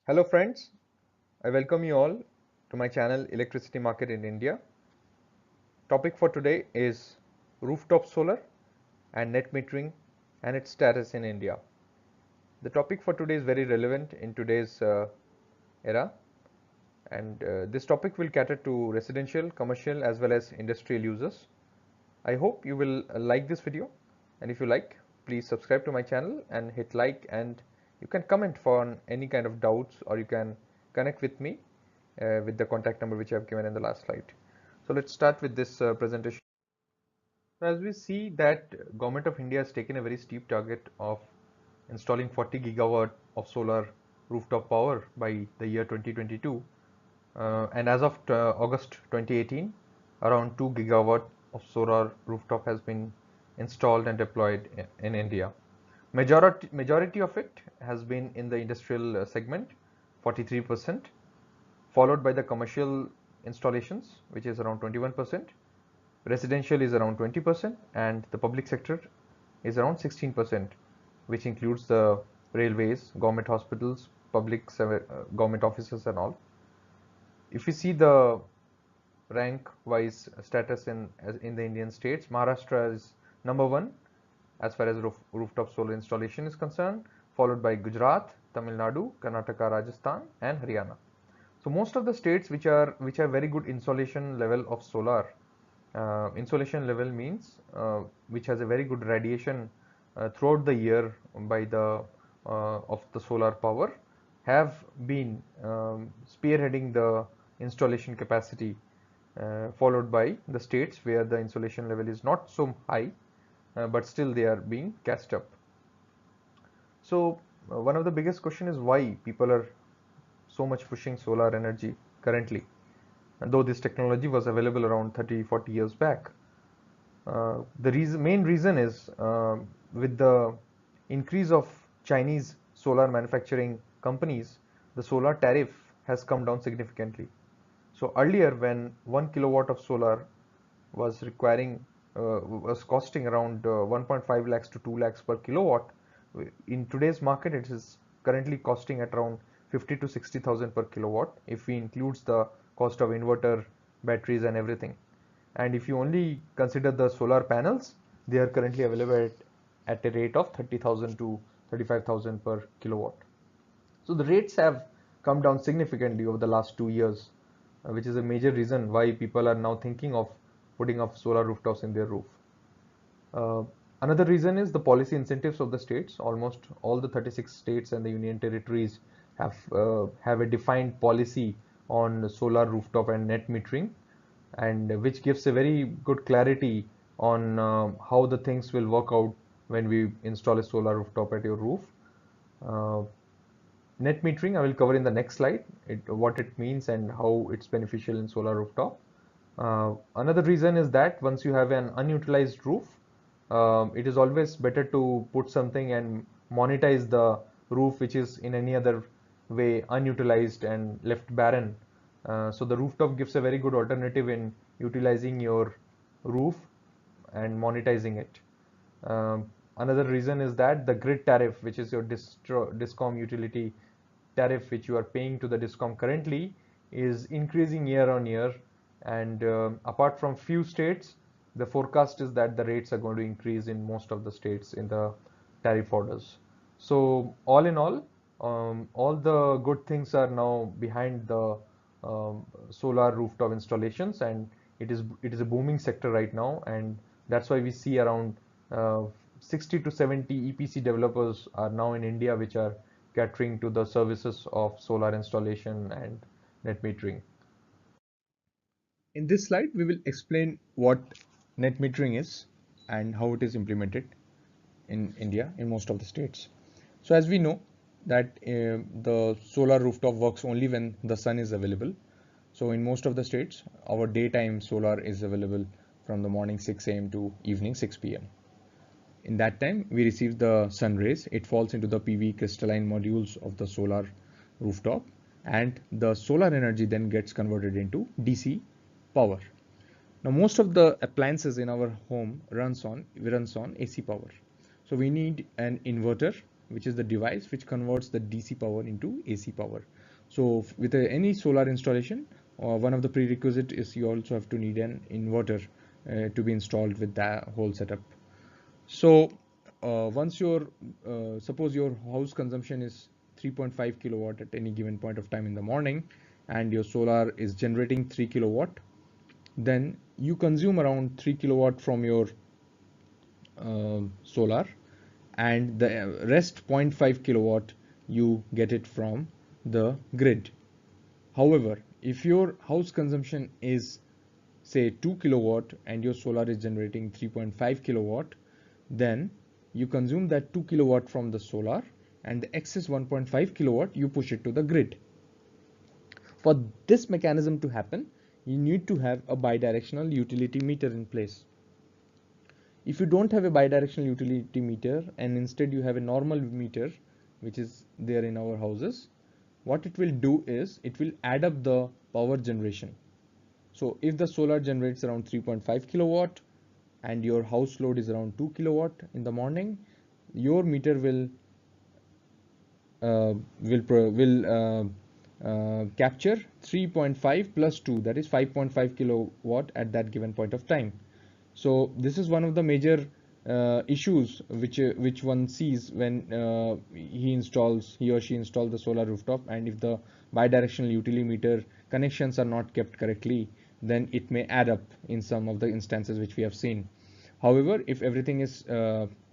Hello friends, I welcome you all to my channel Electricity Market in India. Topic for today is rooftop solar and net metering and its status in India. The topic for today is very relevant in today's era, and this topic will cater to residential, commercial as well as industrial users. I hope you will like this video, and if you like, please subscribe to my channel and hit like, and you can comment for any kind of doubts, or you can connect with me with the contact number which I have given in the last slide. So let's start with this presentation. So as we see that Government of India has taken a very steep target of installing 40 gigawatt of solar rooftop power by the year 2022, and as of August 2018, around 2 gigawatt of solar rooftop has been installed and deployed in India. Majority of it has been in the industrial segment, 43%, followed by the commercial installations, which is around 21%. Residential is around 20%, and the public sector is around 16%, which includes the railways, government hospitals, government offices and all. If you see the rank wise status in the Indian states, Maharashtra is number 1 as far as rooftop solar installation is concerned, followed by Gujarat, Tamil Nadu, Karnataka, Rajasthan and Haryana. So most of the states which have very good insolation level of solar, insolation level means which has a very good radiation throughout the year by the of the solar power, have been spearheading the installation capacity, followed by the states where the insolation level is not so high, but still they are being cast up. So one of the biggest question is why people are so much pushing solar energy currently, and though this technology was available around 30-40 years back. The main reason is with the increase of Chinese solar manufacturing companies, the solar tariff has come down significantly. So earlier, when 1 kilowatt of solar was costing around 1.5 lakhs to 2 lakhs per kilowatt, in today's market it is currently costing at around 50 to 60,000 per kilowatt if we includes the cost of inverter, batteries and everything. And if you only consider the solar panels, they are currently available at a rate of 30,000 to 35,000 per kilowatt. So the rates have come down significantly over the last 2 years, which is a major reason why people are now thinking of putting up solar rooftops in their roof. Another reason is the policy incentives of the states. Almost all the 36 states and the union territories have a defined policy on solar rooftop and net metering, and which gives a very good clarity on how the things will work out when we install a solar rooftop at your roof. Net metering I will cover in the next slide, what it means and how it's beneficial in solar rooftop. Another reason is that once you have an unutilized roof, it is always better to put something and monetize the roof which is in any other way unutilized and left barren. So the rooftop gives a very good alternative in utilizing your roof and monetizing it. Another reason is that the grid tariff, which is your discom utility tariff which you are paying to the discom currently, is increasing year on year, and apart from few states, the forecast is that the rates are going to increase in most of the states in the tariff orders. So all in all the good things are now behind the solar rooftop installations, and it is a booming sector right now, and that's why we see around 60 to 70 EPC developers are now in India which are catering to the services of solar installation and net metering. In this slide, we will explain what net metering is and how it is implemented in India in most of the states. So as we know that the solar rooftop works only when the sun is available. So in most of the states, our daytime solar is available from the morning 6 a.m. to evening 6 p.m. In that time, we receive the sun rays. It falls into the PV crystalline modules of the solar rooftop, and the solar energy then gets converted into DC power. Now, most of the appliances in our home runs on AC power. So we need an inverter which is the device which converts the DC power into AC power. So with any solar installation, one of the prerequisite is you also have to need an inverter to be installed with that whole setup. So once your suppose your house consumption is 3.5 kilowatt at any given point of time in the morning, and your solar is generating 3 kilowatt, then you consume around 3 kilowatt from your solar, and the rest 0.5 kilowatt you get it from the grid. However, if your house consumption is say 2 kilowatt and your solar is generating 3.5 kilowatt, then you consume that 2 kilowatt from the solar, and the excess 1.5 kilowatt you push it to the grid. For this mechanism to happen, you need to have a bidirectional utility meter in place. If you don't have a bidirectional utility meter and instead you have a normal meter, which is there in our houses, what it will do is it will add up the power generation. So if the solar generates around 3.5 kilowatt and your house load is around 2 kilowatt in the morning, your meter will capture 3.5 plus 2, that is 5.5 kilowatt at that given point of time. So this is one of the major issues which one sees when he or she installs the solar rooftop, and if the bidirectional utility meter connections are not kept correctly, then it may add up in some of the instances which we have seen. However, if everything is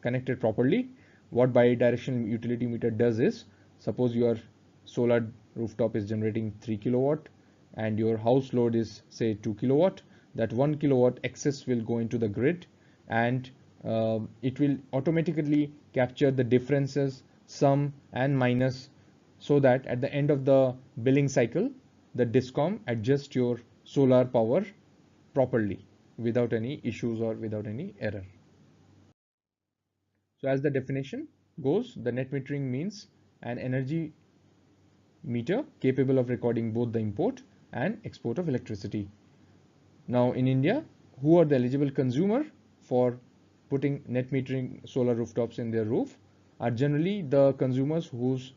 connected properly, what bidirectional utility meter does is, suppose your solar rooftop is generating 3 kilowatt and your house load is say 2 kilowatt, that 1 kilowatt excess will go into the grid, and it will automatically capture the differences, sum and minus, so that at the end of the billing cycle, the DISCOM adjusts your solar power properly without any issues or without any error. So as the definition goes, the net metering means an energy meter capable of recording both the import and export of electricity. Now in India, who are the eligible consumer for putting net metering solar rooftops in their roof are generally the consumers whose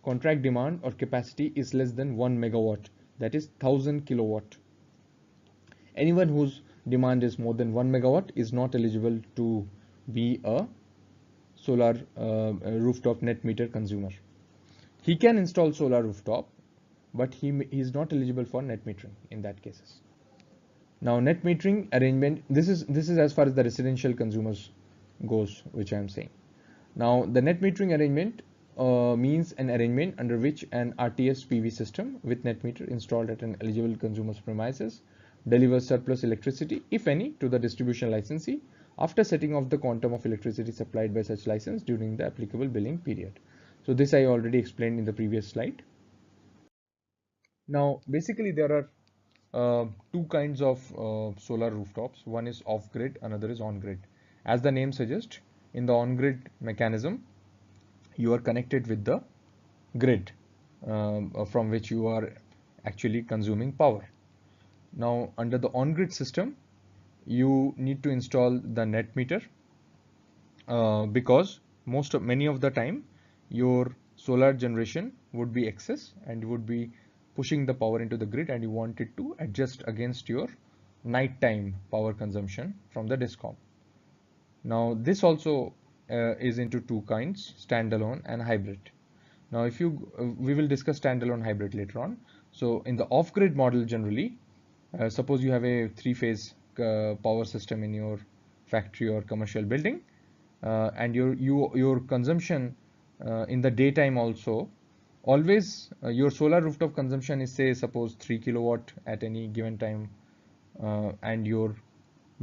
contract demand or capacity is less than 1 megawatt, that is 1000 kilowatt. Anyone whose demand is more than 1 megawatt is not eligible to be a solar rooftop net meter consumer. He can install solar rooftop, but he is not eligible for net metering in that cases. Now net metering arrangement, this is as far as the residential consumers goes, which I am saying. Now the net metering arrangement means an arrangement under which an RTS PV system with net meter installed at an eligible consumer's premises delivers surplus electricity, if any, to the distribution licensee after setting off the quantum of electricity supplied by such license during the applicable billing period. So this I already explained in the previous slide. Now basically there are two kinds of solar rooftops. One is off-grid, another is on-grid. As the name suggests, in the on-grid mechanism, you are connected with the grid from which you are actually consuming power. Now under the on-grid system, you need to install the net meter because many of the time your solar generation would be excess and you would be pushing the power into the grid, and you want it to adjust against your nighttime power consumption from the DISCOM. Now this also is into two kinds, standalone and hybrid. Now if you we will discuss standalone hybrid later on. So in the off-grid model, generally suppose you have a three-phase power system in your factory or commercial building, and your consumption in the daytime also, always your solar rooftop consumption is say suppose 3 kilowatt at any given time, and your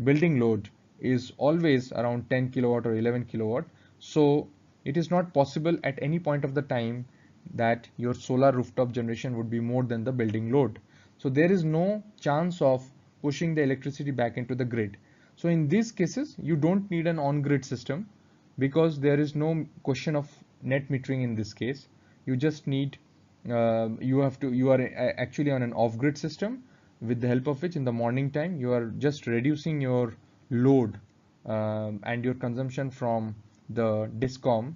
building load is always around 10 kilowatt or 11 kilowatt. So it is not possible at any point of the time that your solar rooftop generation would be more than the building load. So there is no chance of pushing the electricity back into the grid. So in these cases, you don't need an on-grid system because there is no question of net metering in this case. You just need you are actually on an off-grid system, with the help of which in the morning time you are just reducing your load and your consumption from the DISCOM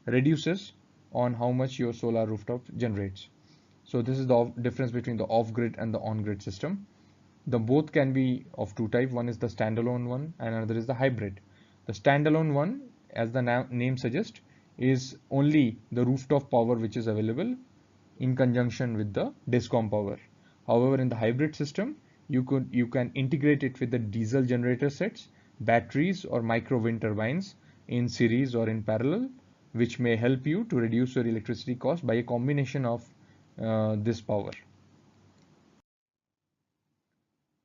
reduces on how much your solar rooftop generates. So this is the difference between the off-grid and the on-grid system. The both can be of two types. One is the standalone one and another is the hybrid. The standalone one, as the name suggests, is only the rooftop power which is available in conjunction with the discom power. However, in the hybrid system, you can integrate it with the diesel generator sets, batteries or micro wind turbines in series or in parallel, which may help you to reduce your electricity cost by a combination of this power.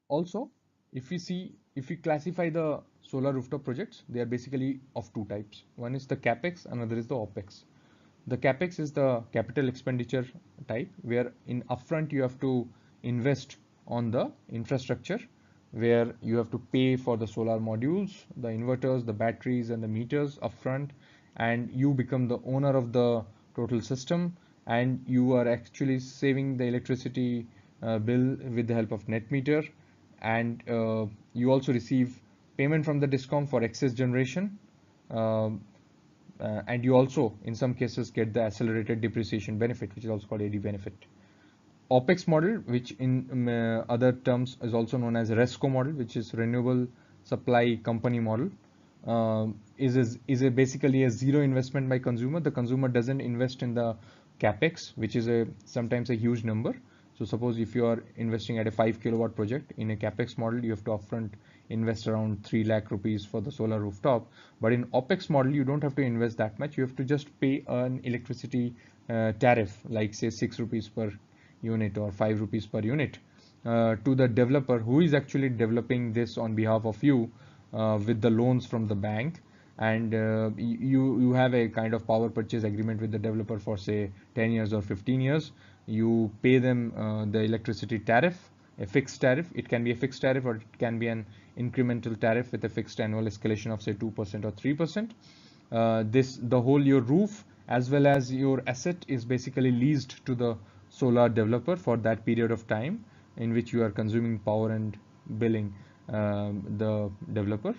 Also, if we classify the solar rooftop projects, they are basically of two types. One is the capex, another is the opex. The capex is the capital expenditure type, where in upfront you have to invest on the infrastructure, where you have to pay for the solar modules, the inverters, the batteries and the meters upfront, and you become the owner of the total system, and you are actually saving the electricity bill with the help of net meter. And you also receive payment from the discom for excess generation, and you also in some cases get the accelerated depreciation benefit, which is also called AD benefit. OPEX model, which in other terms is also known as RESCO model, which is renewable supply company model, is basically a zero investment by consumer. The consumer doesn't invest in the capex, which is sometimes a huge number. So suppose if you are investing at a 5 kilowatt project in a capex model, you have to upfront invest around 3 lakh rupees for the solar rooftop. But in OPEX model, you don't have to invest that much. You have to just pay an electricity tariff, like say 6 rupees per unit or 5 rupees per unit to the developer who is actually developing this on behalf of you with the loans from the bank. And you have a kind of power purchase agreement with the developer for say 10 years or 15 years. You pay them the electricity tariff, a fixed tariff. It can be a fixed tariff or it can be an incremental tariff with a fixed annual escalation of say 2% or 3%. The whole your roof as well as your asset is basically leased to the solar developer for that period of time in which you are consuming power and billing the developer.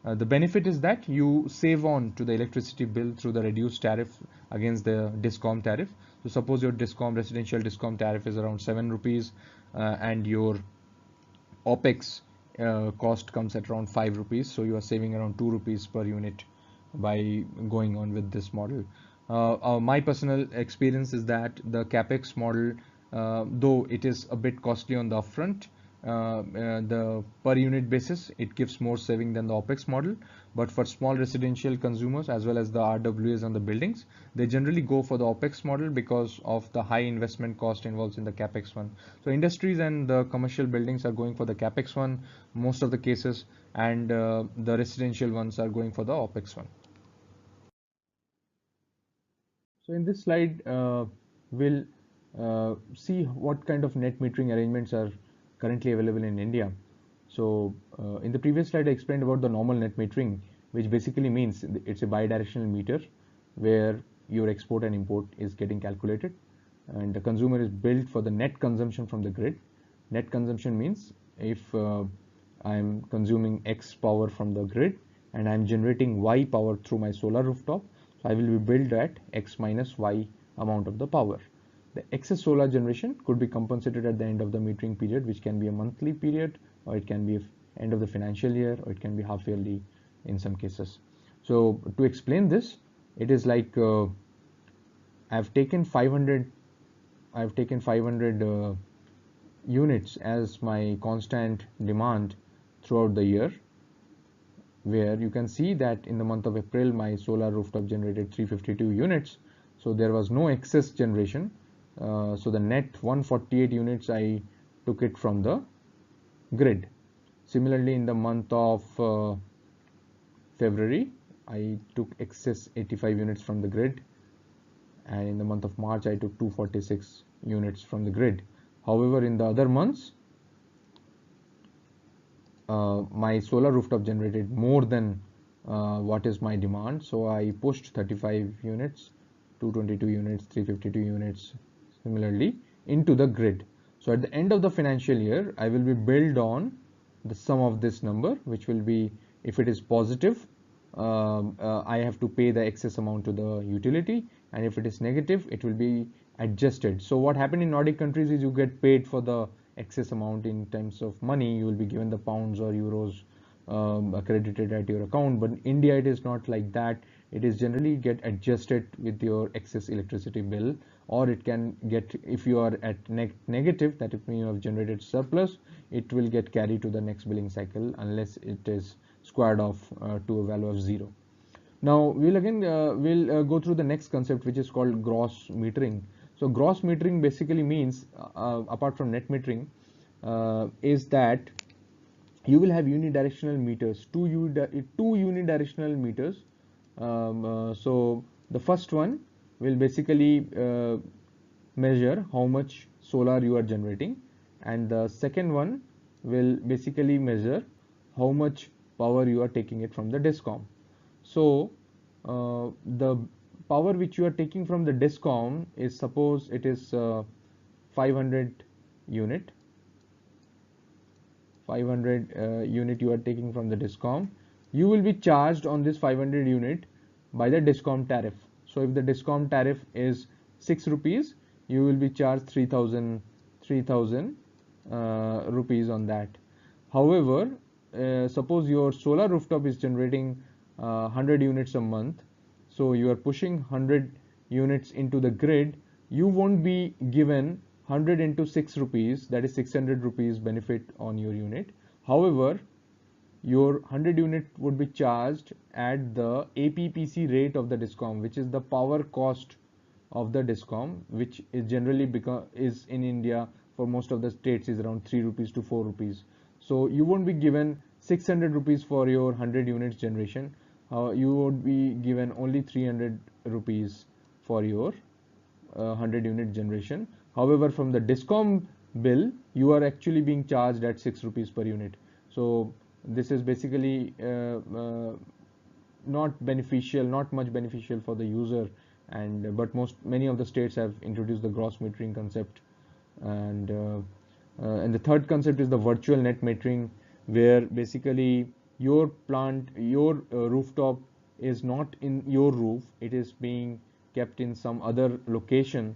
The benefit is that you save on to the electricity bill through the reduced tariff against the discom tariff. So suppose your residential discom tariff is around 7 rupees and your OPEX cost comes at around 5 rupees. So you are saving around 2 rupees per unit by going on with this model. My personal experience is that the capex model, though it is a bit costly on the upfront, the per unit basis, it gives more saving than the OPEX model. But for small residential consumers as well as the RWAs on the buildings, they generally go for the OPEX model because of the high investment cost involved in the capex one. So industries and the commercial buildings are going for the capex one most of the cases, and the residential ones are going for the OPEX one. So in this slide, we'll see what kind of net metering arrangements are currently available in India. So in the previous slide, I explained about the normal net metering, which basically means it's a bidirectional meter where your export and import is getting calculated, and the consumer is billed for the net consumption from the grid. Net consumption means if I'm consuming X power from the grid and I'm generating Y power through my solar rooftop, so I will be billed at X minus Y amount of the power. The excess solar generation could be compensated at the end of the metering period, which can be a monthly period, or it can be end of the financial year, or it can be half yearly in some cases. So to explain this, it is like I've taken 500 units as my constant demand throughout the year, where you can see that in the month of April my solar rooftop generated 352 units, so there was no excess generation. So the net 148 units I took it from the grid. Similarly, in the month of February I took excess 85 units from the grid, and in the month of March I took 246 units from the grid. However, in the other months my solar rooftop generated more than what is my demand, so I pushed 35 units, 222 units, 352 units similarly into the grid. So at the end of the financial year I will be billed on the sum of this number, which will be, if it is positive, I have to pay the excess amount to the utility, and if it is negative, it will be adjusted. So what happened in Nordic countries is you get paid for the excess amount in terms of money. You will be given the pounds or euros credited at your account, but in India it is not like that. It is generally get adjusted with your excess electricity bill, or it can get, if you are at negative, that if you have generated surplus, it will get carried to the next billing cycle unless it is squared off to a value of 0. Now we'll go through the next concept, which is called gross metering. So gross metering basically means, apart from net metering, is that you will have unidirectional meters, two unidirectional meters. So the first one will basically measure how much solar you are generating, and the second one will basically measure how much power you are taking it from the DISCOM. So the power which you are taking from the DISCOM is, suppose it is 500 unit. 500 unit you are taking from the DISCOM. You will be charged on this 500 unit by the DISCOM tariff. So if the DISCOM tariff is 6 rupees, you will be charged 3000 rupees on that. However, suppose your solar rooftop is generating 100 units a month, so you are pushing 100 units into the grid, you won't be given 100 into 6 rupees, that is 600 rupees benefit on your unit. However, your 100 unit would be charged at the APPC rate of the DISCOM, which is the power cost of the DISCOM, which is generally is in India for most of the states is around 3 rupees to 4 rupees. So you won't be given 600 rupees for your 100 units generation. You would be given only 300 rupees for your 100 unit generation. However, from the DISCOM bill, you are actually being charged at 6 rupees per unit. So this is basically not much beneficial for the user, and but many of the states have introduced the gross metering concept. And the third concept is the virtual net metering, where basically your rooftop is not in your roof, it is being kept in some other location,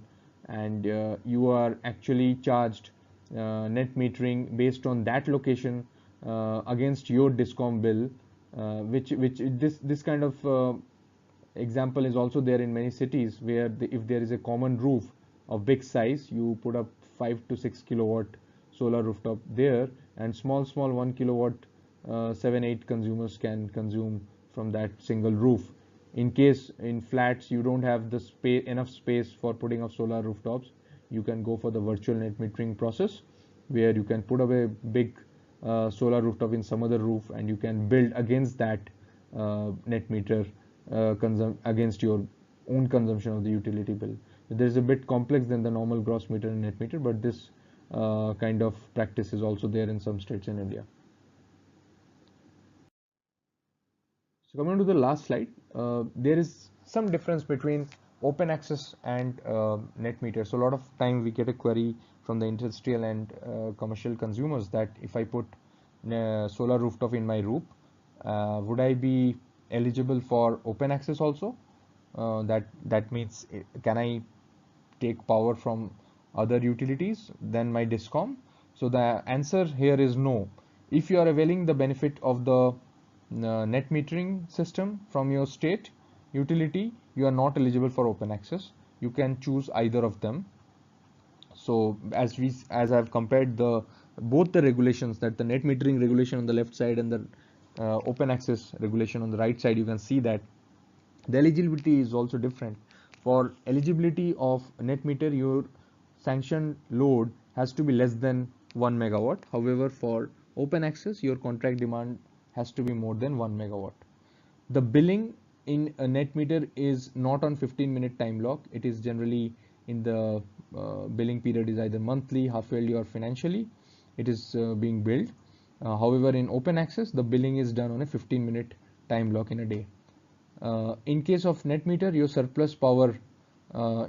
and you are actually charged net metering based on that location against your DISCOM bill, which this kind of example is also there in many cities, where if there is a common roof of big size, you put up 5 to 6 kilowatt solar rooftop there, and small 1 kilowatt 7-8 consumers can consume from that single roof. In case in flats you don't have the enough space for putting up solar rooftops, you can go for the virtual net metering process, where you can put up a big solar rooftop in some other roof, and you can build against that net meter against your own consumption of the utility bill. There is a bit complex than the normal gross meter and net meter, but this kind of practice is also there in some states in India. So coming to the last slide, there is some difference between open access and net meter. So a lot of time we get a query from the industrial and commercial consumers that if I put solar rooftop in my roof, would I be eligible for open access also? That means, can I take power from other utilities than my DISCOM? So the answer here is no. If you are availing the benefit of the net metering system from your state utility, you are not eligible for open access. You can choose either of them. So as I've compared both the regulations, that the net metering regulation on the left side and the open access regulation on the right side, you can see that the eligibility is also different. For eligibility of net meter, your sanctioned load has to be less than 1 megawatt. However, for open access, your contract demand has to be more than 1 megawatt. The billing in a net meter is not on 15-minute time lock. It is generally in the billing period is either monthly, half-yearly, or financially. It is being billed. However, in open access, the billing is done on a 15-minute time lock in a day. In case of net meter, your surplus power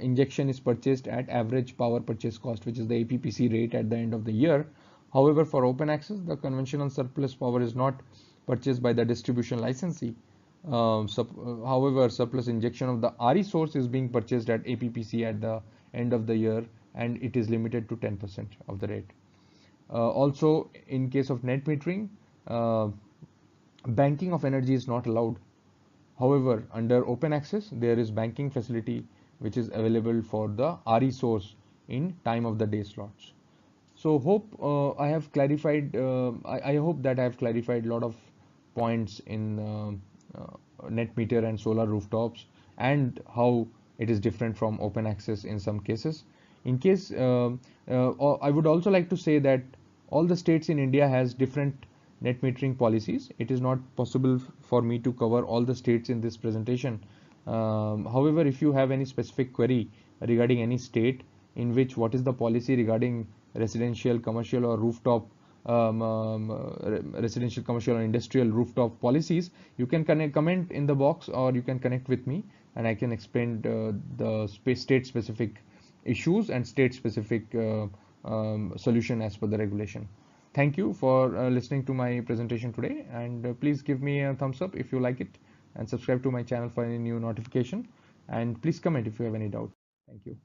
injection is purchased at average power purchase cost, which is the APPC rate at the end of the year. However, for open access, the conventional surplus power is not purchased by the distribution licensee. However, surplus injection of the RE source is being purchased at APPC at the end of the year, and it is limited to 10% of the rate. Also, in case of net metering, uh, banking of energy is not allowed. However, under open access, there is banking facility which is available for the RE source in time of the day slots. So hope I have clarified. I hope that I have clarified a lot of points in net meter and solar rooftops, and how it is different from open access in some cases. In case I would also like to say that all the states in India has different net metering policies. It is not possible for me to cover all the states in this presentation. However, if you have any specific query regarding any state in which what is the policy regarding residential, commercial, or rooftop residential, commercial, or industrial rooftop policies, you can comment in the box, or you can connect with me, and I can explain the state specific issues and state specific solution as per the regulation. Thank you for listening to my presentation today, and please give me a thumbs up if you like it, and subscribe to my channel for any new notification, and please comment if you have any doubt. Thank you.